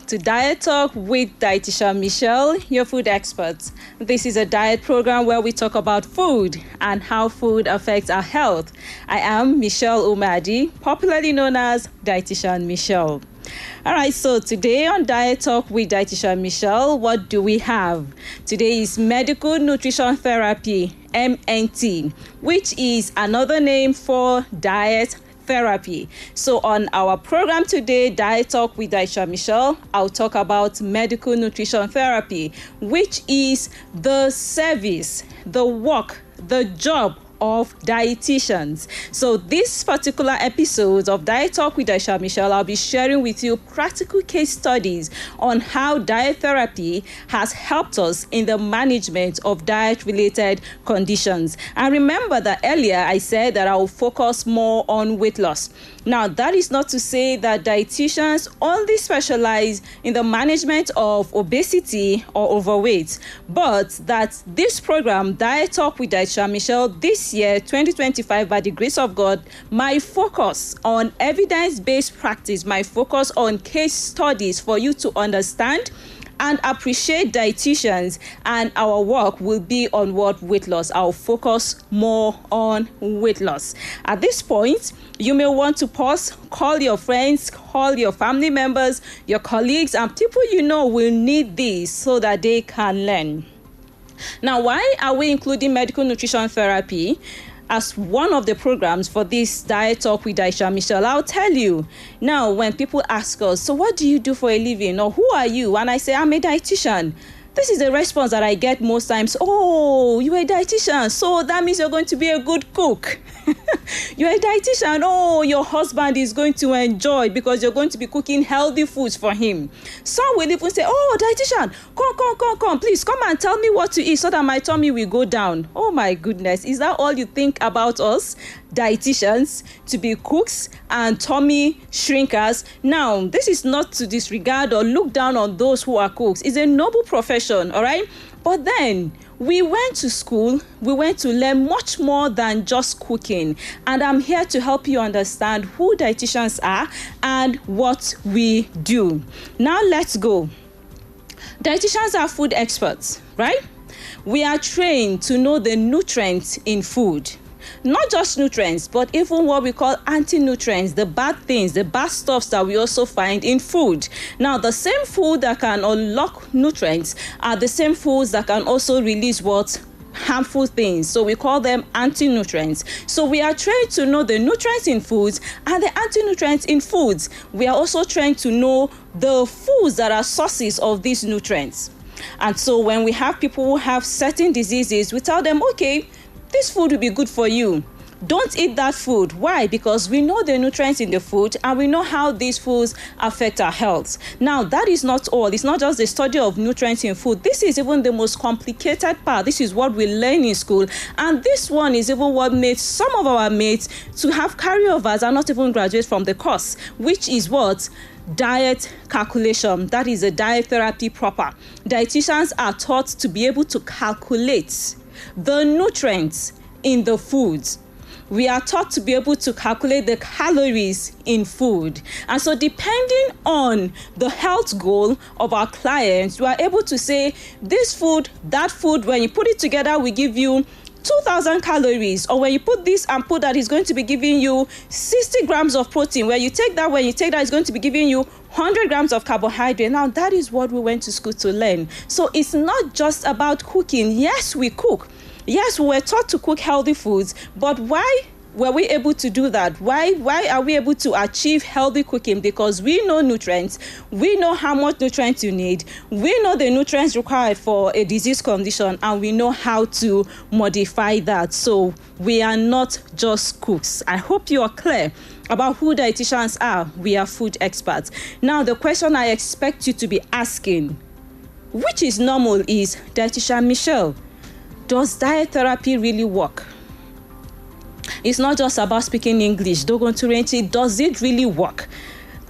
back to Diet Talk with Dietitian Michelle, your food expert. This is a diet program where we talk about food and how food affects our health. I am Michelle Umadi, popularly known as Dietitian Michelle. All right, so today on Diet Talk with Dietitian Michelle, what do we have? Today is Medical Nutrition Therapy, MNT, which is another name for diet therapy. So on our program today, Diet Talk with Dietitian Michelle, I'll talk about medical nutrition therapy, which is the service, the work, the job of dietitians. So this particular episode of Diet Talk with Dietitian Michelle, I'll be sharing with you practical case studies on how diet therapy has helped us in the management of diet-related conditions. And remember that earlier I said that I will focus more on weight loss. Now, that is not to say that dietitians only specialize in the management of obesity or overweight, but that this program, Diet Talk with Dietitian Michelle, this year, 2025, by the grace of God, my focus on evidence-based practice, my focus on case studies for you to understand and appreciate dietitians, and our work will be on what? Weight loss. I'll focus more on weight loss. At this point, you may want to pause, call your friends, call your family members, your colleagues, and people you know will need this so that they can learn. Now, why are we including medical nutrition therapy as one of the programs for this Diet Talk with Dietitian Michelle? I'll tell you. Now, when people ask us, so what do you do for a living? Or who are you? And I say, I'm a dietitian. This is the response that I get most times. Oh, you're a dietitian, so that means you're going to be a good cook. You're a dietitian. Oh, your husband is going to enjoy because you're going to be cooking healthy foods for him. Some will even say, oh, dietitian, come, please come and tell me what to eat so that my tummy will go down. Oh my goodness, is that all you think about us, dietitians, to be cooks and tummy shrinkers? Now, this is not to disregard or look down on those who are cooks. It's a noble profession, all right? But then we went to school, we went to learn much more than just cooking. And I'm here to help you understand who dietitians are and what we do. Now let's go. Dietitians are food experts, right? We are trained to know the nutrients in food. Not just nutrients, but even what we call anti-nutrients, the bad things, the bad stuffs that we also find in food. Now, the same food that can unlock nutrients are the same foods that can also release what? Harmful things. So we call them anti-nutrients. So we are trained to know the nutrients in foods and the anti-nutrients in foods. We are also trained to know the foods that are sources of these nutrients. And so when we have people who have certain diseases, we tell them, okay, this food will be good for you. Don't eat that food. Why? Because we know the nutrients in the food and we know how these foods affect our health. Now, that is not all. It's not just the study of nutrients in food. This is even the most complicated part. This is what we learn in school. And this one is even what made some of our mates to have carryovers and not even graduate from the course, which is what? Diet calculation. That is a diet therapy proper. Dietitians are taught to be able to calculate the nutrients in the foods. We are taught to be able to calculate the calories in food. And so depending on the health goal of our clients, we are able to say this food, that food, when you put it together, we give you 2,000 calories, or when you put this and put that, it's going to be giving you 60 grams of protein. When you take that, it's going to be giving you 100 grams of carbohydrate. Now, that is what we went to school to learn. So it's not just about cooking. Yes, we cook. Yes, we were taught to cook healthy foods, but why were we able to do that? Why are we able to achieve healthy cooking? Because we know nutrients, we know how much nutrients you need, we know the nutrients required for a disease condition, and we know how to modify that. So we are not just cooks. I hope you are clear about who dietitians are. We are food experts. Now, the question I expect you to be asking, which is normal, is, Dietitian Michelle, does diet therapy really work? It's not just about speaking English. Does it really work?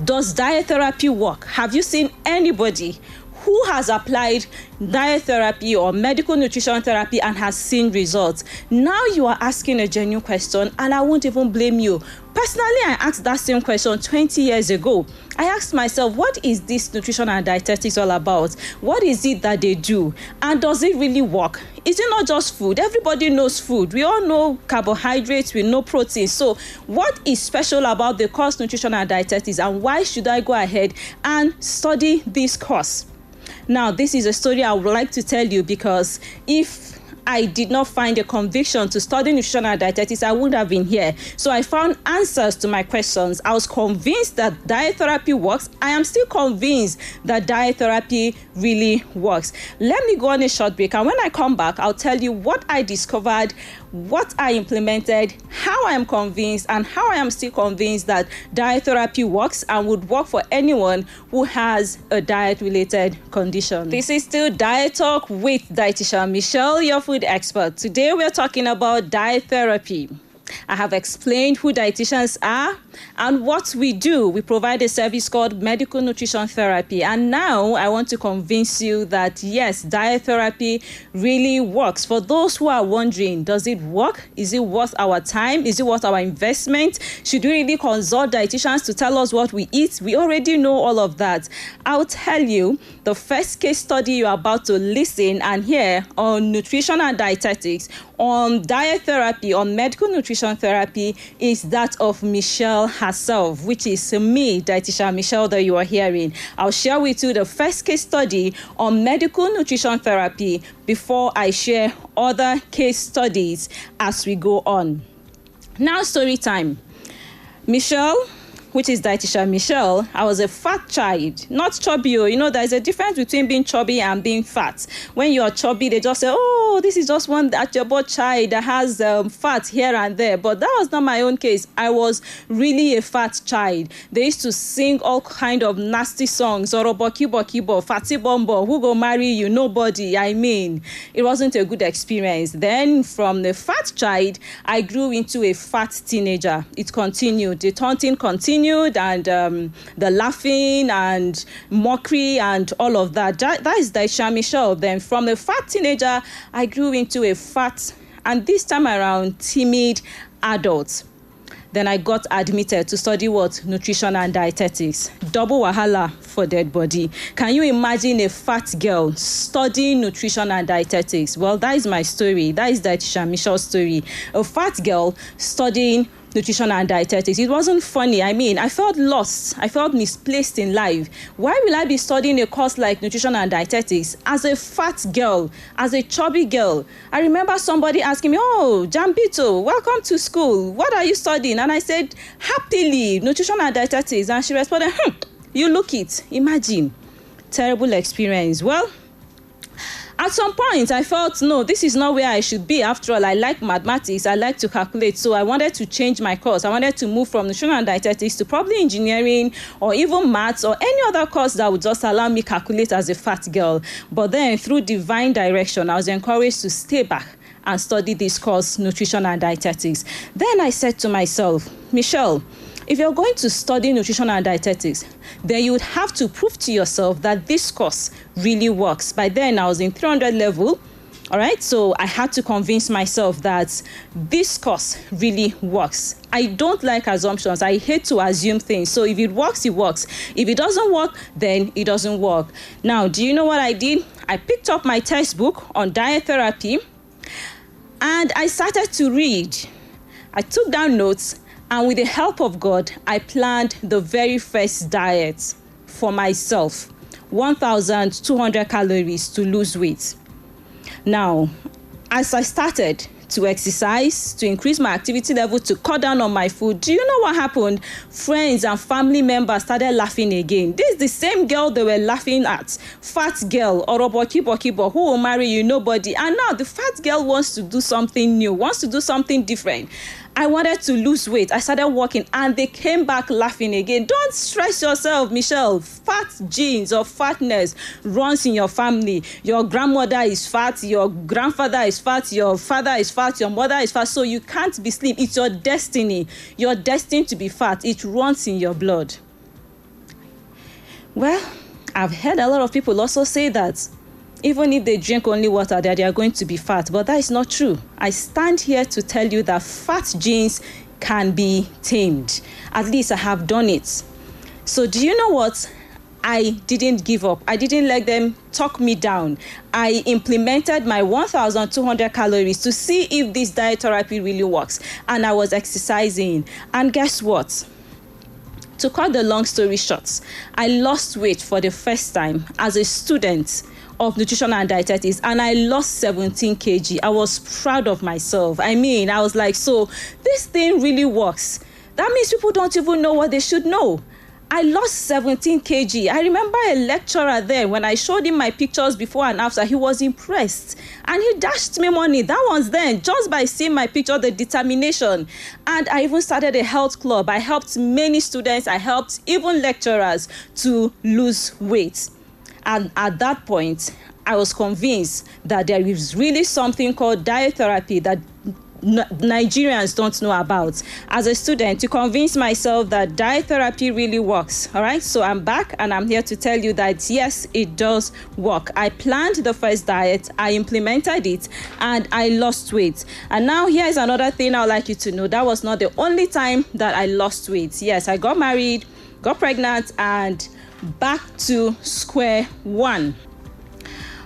Does diet therapy work? Have you seen anybody who has applied diet therapy or medical nutrition therapy and has seen results? Now you are asking a genuine question, and I won't even blame you. Personally, I asked that same question 20 years ago. I asked myself, what is this nutrition and dietetics all about? What is it that they do? And does it really work? Is it not just food? Everybody knows food. We all know carbohydrates, we know protein. So what is special about the course nutrition and dietetics, and why should I go ahead and study this course? Now, this is a story I would like to tell you, because if I did not find a conviction to study nutrition and dietetics, I wouldn't have been here. So I found answers to my questions. I was convinced that diet therapy works. I am still convinced that diet therapy really works. Let me go on a short break, and when I come back, I'll tell you what I discovered, what I implemented, how I am convinced, and how I am still convinced that diet therapy works and would work for anyone who has a diet-related condition. This is still Diet Talk with Dietitian Michelle, your food expert. Today we're talking about diet therapy. I have explained who dietitians are and what we do. We provide a service called medical nutrition therapy. And now I want to convince you that yes, diet therapy really works. For those who are wondering, does it work? Is it worth our time? Is it worth our investment? Should we really consult dietitians to tell us what we eat? We already know all of that. I'll tell you, the first case study you're about to listen and hear on nutrition and dietetics, on diet therapy, on medical nutrition therapy, is that of Michelle herself, which is me, Dietitian Michelle, that you are hearing. I'll share with you the first case study on medical nutrition therapy before I share other case studies as we go on. Now, story time. Michelle, which is Dietitian Michelle, I was a fat child, not chubby. You know, there's a difference between being chubby and being fat. When you're chubby, they just say, oh, this is just one at-your-board child that has fat here and there. But that was not my own case. I was really a fat child. They used to sing all kind of nasty songs, Orobo Kibo Kibo, Fatty Bombo, who go marry you, nobody. I mean, it wasn't a good experience. Then from the fat child, I grew into a fat teenager. It continued. The taunting continued, and the laughing and mockery and all of that. That is Dietitian Michelle. Then from a fat teenager, I grew into a fat, and this time around, timid adult. Then I got admitted to study what? Nutrition and dietetics. Double wahala for dead body. Can you imagine a fat girl studying nutrition and dietetics? Well, that is my story. That is Dietitian Michelle's story. A fat girl studying nutrition and dietetics. It wasn't funny. I mean, I felt lost. I felt misplaced in life. Why will I be studying a course like nutrition and dietetics as a fat girl, as a chubby girl? I remember somebody asking me, oh, Jambito, welcome to school. What are you studying? And I said, happily, nutrition and dietetics. And she responded, you look it. Imagine. Terrible experience. Well, at some point, I felt, no, this is not where I should be. After all, I like mathematics. I like to calculate. So I wanted to change my course. I wanted to move from nutrition and dietetics to probably engineering or even maths or any other course that would just allow me calculate as a fat girl. But then through divine direction, I was encouraged to stay back and study this course, nutrition and dietetics. Then I said to myself, Michelle, if you're going to study nutrition and dietetics, then you would have to prove to yourself that this course really works. By then, I was in 300 level, all right? So I had to convince myself that this course really works. I don't like assumptions. I hate to assume things. So if it works, it works. If it doesn't work, then it doesn't work. Now, do you know what I did? I picked up my textbook on diet therapy, and I started to read. I took down notes, and with the help of God, I planned the very first diet for myself, 1,200 calories to lose weight. Now, as I started to exercise, to increase my activity level, to cut down on my food, do you know what happened? Friends and family members started laughing again. This is the same girl they were laughing at. Fat girl, Orobo Kibo Kibo, who will marry you, nobody. And now the fat girl wants to do something new, wants to do something different. I wanted to lose weight. I started walking, and they came back laughing again. Don't stress yourself, Michelle. Fat genes or fatness runs in your family. Your grandmother is fat, your grandfather is fat, your father is fat, your mother is fat. So you can't be slim. It's your destiny. You're destined to be fat. It runs in your blood. Well, I've heard a lot of people also say that even if they drink only water, that they are going to be fat. But that is not true. I stand here to tell you that fat genes can be tamed. At least I have done it. So do you know what? I didn't give up. I didn't let them talk me down. I implemented my 1,200 calories to see if this diet therapy really works. And I was exercising. And guess what? To cut the long story short, I lost weight for the first time as a student of nutrition and dietetics, and I lost 17 kg. I was proud of myself. I was like, so this thing really works. That means people don't even know what they should know. I lost 17 kg. I remember a lecturer there, when I showed him my pictures before and after, he was impressed. And he dashed me money. That was then, just by seeing my picture, the determination. And I even started a health club. I helped many students. I helped even lecturers to lose weight. And at that point, I was convinced that there is really something called diet therapy that Nigerians don't know about. As a student, to convince myself that diet therapy really works. All right, so I'm back and I'm here to tell you that yes, it does work. I planned the first diet, I implemented it, and I lost weight. And now here's another thing I'd like you to know. That was not the only time that I lost weight. Yes, I got married, got pregnant, and back to square one.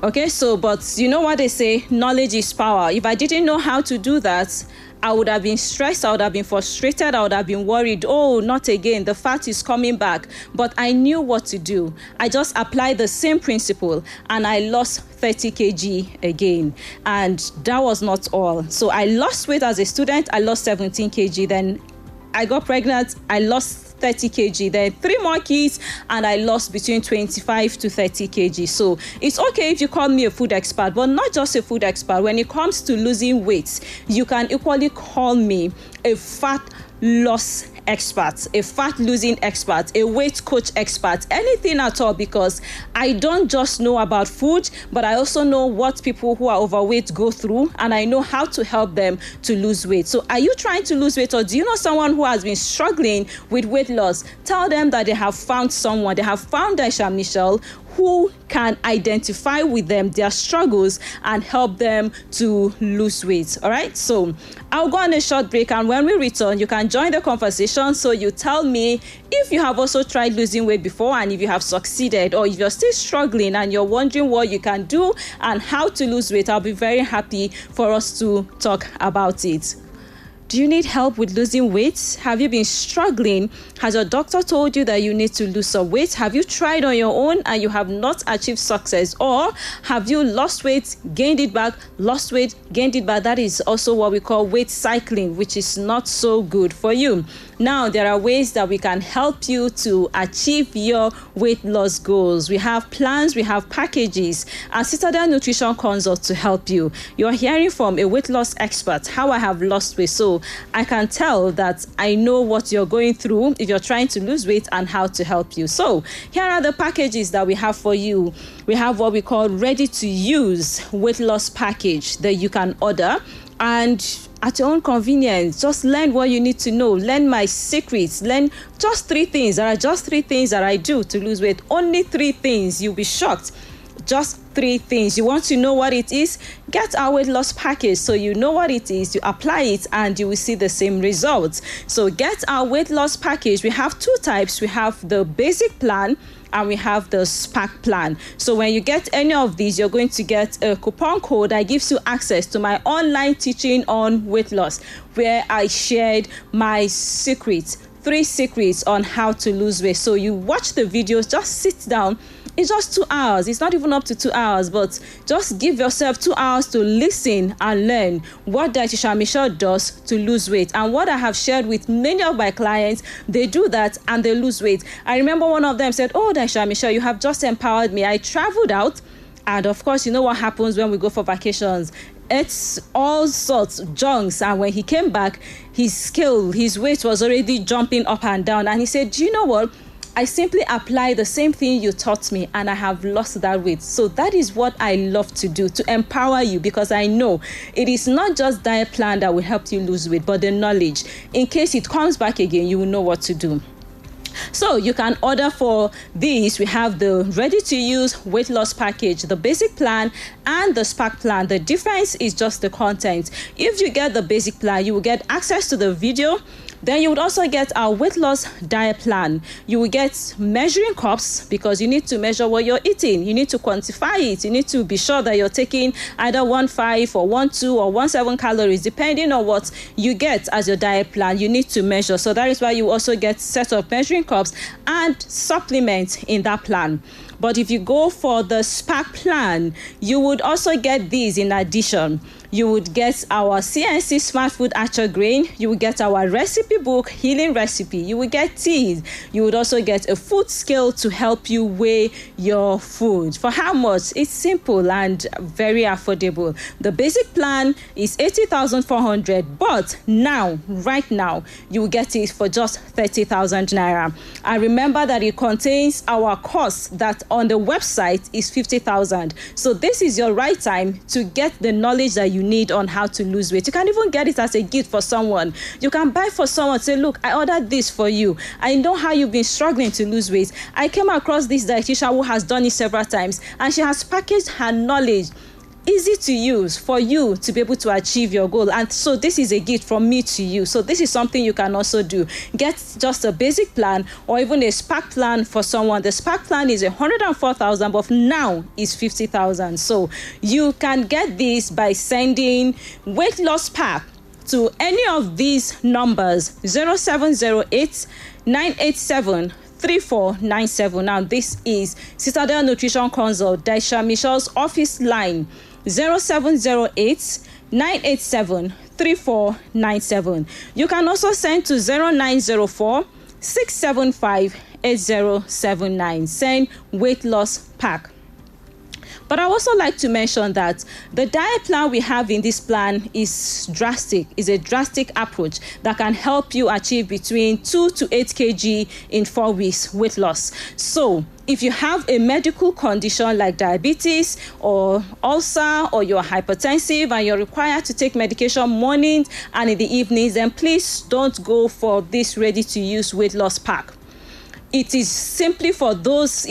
Okay, so, but you know what they say, knowledge is power. If I didn't know how to do that, I would have been stressed, I would have been frustrated, I would have been worried. Oh, not again, the fat is coming back. But I knew what to do. I just applied the same principle and I lost 30 kg again. And that was not all. So I lost weight as a student, I lost 17 kg. Then I got pregnant, I lost 30 kg, then 3 more kids, and I lost between 25 to 30 kg. So it's okay if you call me a food expert, but not just a food expert. When it comes to losing weight, you can equally call me a fat loss expert, a fat losing expert, a weight coach expert, anything at all, because I don't just know about food, but I also know what people who are overweight go through, and I know how to help them to lose weight. So are you trying to lose weight, or do you know someone who has been struggling with weight loss? Tell them that they have found someone, they have found Dietitian Michelle, who can identify with them, their struggles, and help them to lose weight. All right, so I'll go on a short break, and when we return, you can join the conversation. So you tell me if you have also tried losing weight before, and if you have succeeded, or if you're still struggling and you're wondering what you can do and how to lose weight. I'll be very happy for us to talk about it. Do you need help with losing weight? Have you been struggling? Has your doctor told you that you need to lose some weight? Have you tried on your own and you have not achieved success? Or have you lost weight, gained it back, lost weight, gained it back? That is also what we call weight cycling, which is not so good for you. Now, there are ways that we can help you to achieve your weight loss goals. We have plans, we have packages, and Citadel Nutrition Consult to help you. You're hearing from a weight loss expert, how I have lost weight. So I can tell that I know what you're going through if you're trying to lose weight and how to help you. So here are the packages that we have for you. We have what we call ready to use weight loss package that you can order, and at your own convenience, just learn what you need to know. Learn my secrets. Learn just 3 things. There are just 3 things that I do to lose weight. Only 3 things. You'll be shocked. Just 3 things. You want to know what it is? Get our weight loss package so you know what it is, you apply it, and you will see the same results. So get our weight loss package. We have 2 types. We have the basic plan and we have the SPAC plan. So when you get any of these, you're going to get a coupon code that gives you access to my online teaching on weight loss, where I shared my secrets, 3 secrets on how to lose weight. So you watch the videos, just sit down. It's just 2 hours. It's not even up to 2 hours, but just give yourself 2 hours to listen and learn what Dietitian Michelle does to lose weight. And what I have shared with many of my clients, they do that and they lose weight. I remember one of them said, "Oh, Dietitian Michelle, you have just empowered me. I traveled out, and of course, you know what happens when we go for vacations. It's all sorts of junks." And when he came back, his weight was already jumping up and down. And he said, "Do you know what? I simply apply the same thing you taught me, and I have lost that weight." So that is what I love to do, to empower you, because I know it is not just diet plan that will help you lose weight, but the knowledge. In case it comes back again, you will know what to do. So you can order for these. We have the ready-to-use weight loss package, the basic plan, and the SPAC plan. The difference is just the content. If you get the basic plan, you will get access to the video Then you would also get our weight loss diet plan. You will get measuring cups because you need to measure what you're eating. You need to quantify it. You need to be sure that you're taking either 1.5 or 1.2 or 1.7 calories, depending on what you get as your diet plan. You need to measure. So that is why you also get set of measuring cups and supplements in that plan. But if you go for the SPAC plan, you would also get these in addition. You would get our CNC Smart Food Archer Grain. You would get our recipe book, Healing Recipe. You would get teas. You would also get a food scale to help you weigh your food. For how much? It's simple and very affordable. The basic plan is 80,400, but now, right now, you will get it for just 30,000 naira. And remember that it contains our course that on the website is 50,000. So this is your right time to get the knowledge that you need on how to lose weight. You can even get it as a gift for someone. You can buy for someone, say, look, I ordered this for you. I know how you've been struggling to lose weight. I came across this dietitian who has done it several times, and she has packaged her knowledge easy to use for you to be able to achieve your goal. And so this is a gift from me to you. So this is something you can also do. Get just a basic plan or even a SPAC plan for someone. The SPAC plan is 104,000, but now is 50,000. So you can get this by sending weight loss pack to any of these numbers: 0708 987 3497. Now this is Citadel Nutrition Consult, Dietitian Michelle's office line, 0708 987 3497. You can also send to 0904 675 8079. Send weight loss pack. But I also like to mention that the diet plan we have in this plan is a drastic approach that can help you achieve between 2 to 8 kg in 4 weeks weight loss. So if you have a medical condition like diabetes or ulcer, or you're hypertensive and you're required to take medication mornings and in the evenings, then please don't go for this ready-to-use weight loss pack. It is strictly for those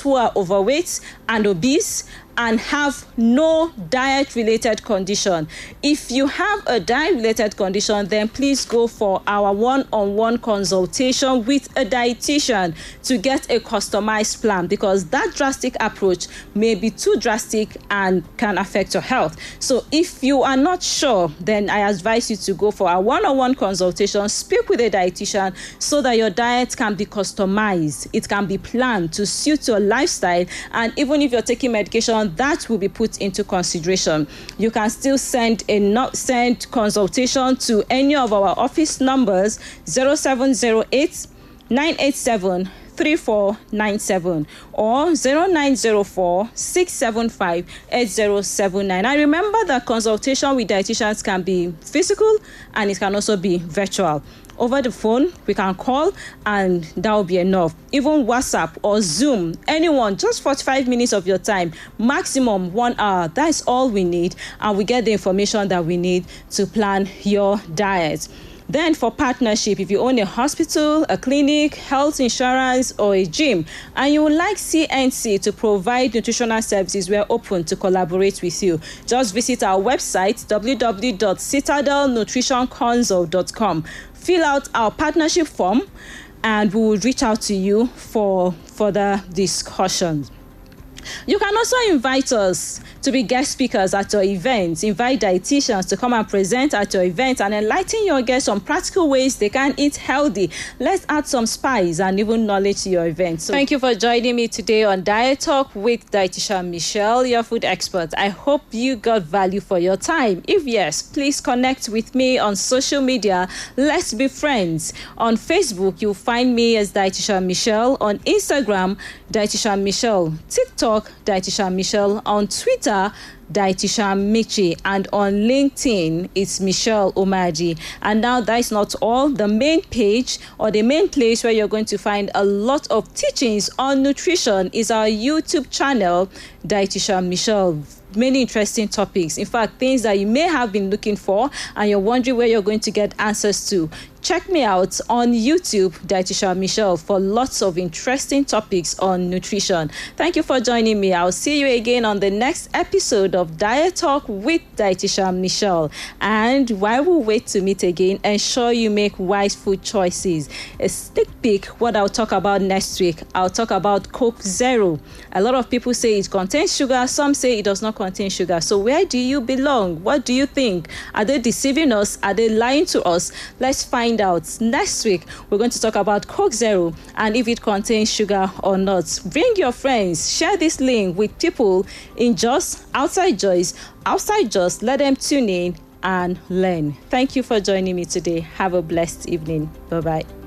who are overweight and obese and have no diet-related condition. If you have a diet-related condition, then please go for our one-on-one consultation with a dietitian to get a customized plan, because that drastic approach may be too drastic and can affect your health. So if you are not sure, then I advise you to go for a one-on-one consultation, speak with a dietitian so that your diet can be customized. It can be planned to suit your lifestyle, and even if you're taking medication, that will be put into consideration. You can still send consultation to any of our office numbers: 0708 987 3497 or 0904 675 8079. I remember that consultation with dietitians can be physical and it can also be virtual. Over the phone, we can call and that will be enough. Even WhatsApp or Zoom, anyone, just 45 minutes of your time, maximum 1 hour. That's all we need, and we get the information that we need to plan your diet. Then for partnership, if you own a hospital, a clinic, health insurance, or a gym, and you would like CNC to provide nutritional services, we're open to collaborate with you. Just visit our website, www.citadelnutritionconsult.com. Fill out our partnership form, and we will reach out to you for further discussions. You can also invite us to be guest speakers at your events. Invite dietitians to come and present at your event and enlighten your guests on practical ways they can eat healthy. Let's add some spice and even knowledge to your event. So thank you for joining me today on Diet Talk with Dietitian Michelle, your food expert. I hope you got value for your time. If yes, please connect with me on social media. Let's be friends. On Facebook, you'll find me as Dietitian Michelle. On Instagram, Dietitian Michelle. TikTok, Dietitian Michelle. On Twitter, Dietitian Michi, and on LinkedIn it's Michelle Omaji. And now that's not all. The main page, or the main place where you're going to find a lot of teachings on nutrition, is our YouTube channel, Dietitian Michelle. many interesting topics. In fact, things that you may have been looking for and you're wondering where you're going to get answers to. Check me out on YouTube, Dietitian Michelle, for lots of interesting topics on nutrition. Thank you for joining me. I'll see you again on the next episode of Diet Talk with Dietitian Michelle. And while we wait to meet again, ensure you make wise food choices. A sneak peek what I'll talk about next week. I'll talk about Coke Zero. A lot of people say it contains sugar. Some say it does not contain sugar. So where do you belong? What do you think? Are they deceiving us? Are they lying to us? Let's find out. Next week, we're going to talk about Coke Zero and if it contains sugar or not. Bring your friends. Share this link with people in Jos, outside Jos. Let them tune in and learn. Thank you for joining me today. Have a blessed evening. Bye-bye.